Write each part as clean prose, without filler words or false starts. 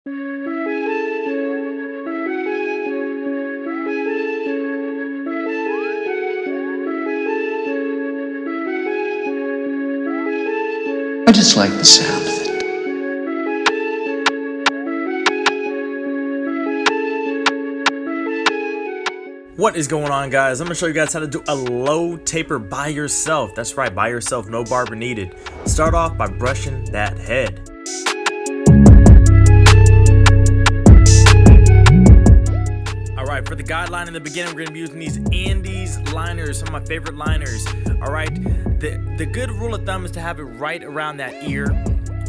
I just like the sound of it. What is going on, guys? I'm gonna show you guys how to do a low taper by yourself. That's right, by yourself, no barber needed. Start off by brushing that head. Alright, for the guideline in the beginning, we're gonna be using these Andes liners, some of my favorite liners. Alright, the good rule of thumb is to have it right around that ear.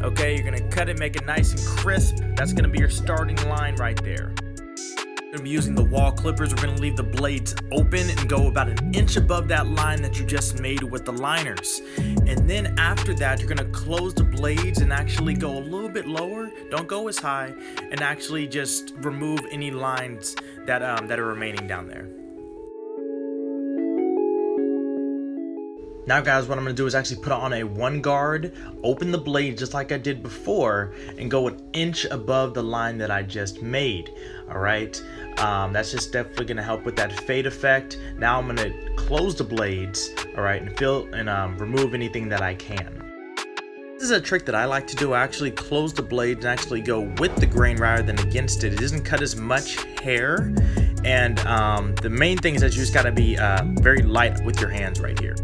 Okay, you're gonna cut it, make it nice and crisp. That's gonna be your starting line right there. We're gonna be using the wall clippers. We're gonna leave the blades open and go about an inch above that line that you just made with the liners. And then after that, you're gonna close the blades and actually go a little bit lower. Don't go as high, and actually just remove any lines that are remaining down there. Now guys, what I'm going to do is actually put on a 1 guard, open the blade just like I did before, and go an inch above the line that I just made. Alright, that's just definitely going to help with that fade effect. Now I'm going to close the blades, alright, and remove anything that I can. This is a trick that I like to do. I actually close the blades and actually go with the grain rather than against it. It doesn't cut as much hair, and the main thing is that you just got to be very light with your hands right here.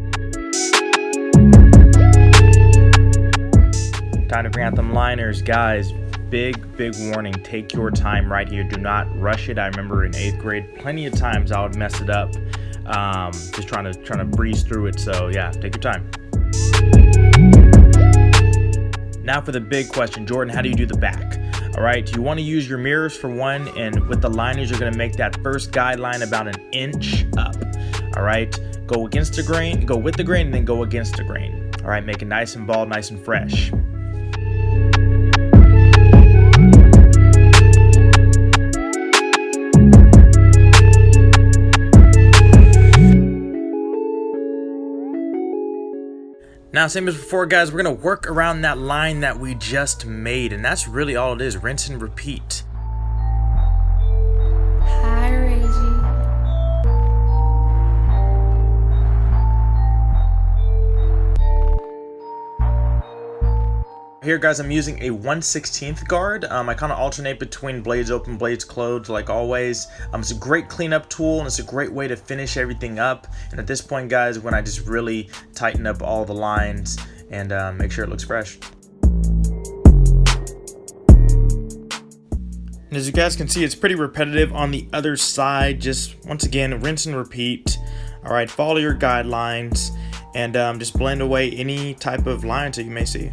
Time to bring out them liners, guys. Big warning, take your time right here. Do not rush it. I remember in 8th grade plenty of times I would mess it up, just trying to breeze through it. So yeah, take your time. Now for the big question, Jordan, how do you do the back? All right, you want to use your mirrors for one, and with the liners you're going to make that first guideline about an inch up. All right, go against the grain, go with the grain, and then go against the grain. All right, make it nice and bald, nice and fresh. Now, same as before, guys, we're going to work around that line that we just made, and that's really all it is. Rinse and repeat. Hi, Reggie. Here, guys, I'm using a 1/16 guard. I kind of alternate between blades open, blades closed, like always. It's a great cleanup tool, and it's a great way to finish everything up. And at this point, guys, when I just really tighten up all the lines and make sure it looks fresh. And as you guys can see, it's pretty repetitive on the other side. Just, once again, rinse and repeat. All right, follow your guidelines, and just blend away any type of lines that you may see.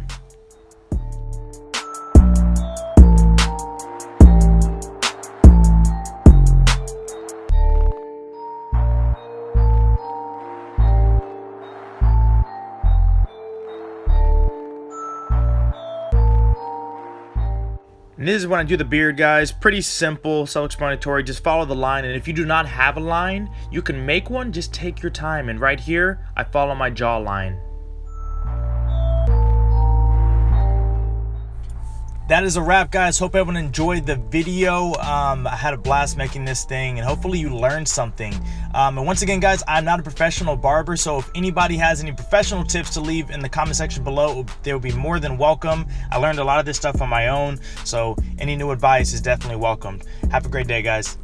And this is when I do the beard, guys. Pretty simple, self-explanatory. Just follow the line, and if you do not have a line, you can make one. Just take your time. And right here, I follow my jawline. That is a wrap, guys. Hope everyone enjoyed the video. I had a blast making this thing, and hopefully you learned something. And once again, guys, I'm not a professional barber, so if anybody has any professional tips to leave in the comment section below, they will be more than welcome. I learned a lot of this stuff on my own, so any new advice is definitely welcomed. Have a great day, guys.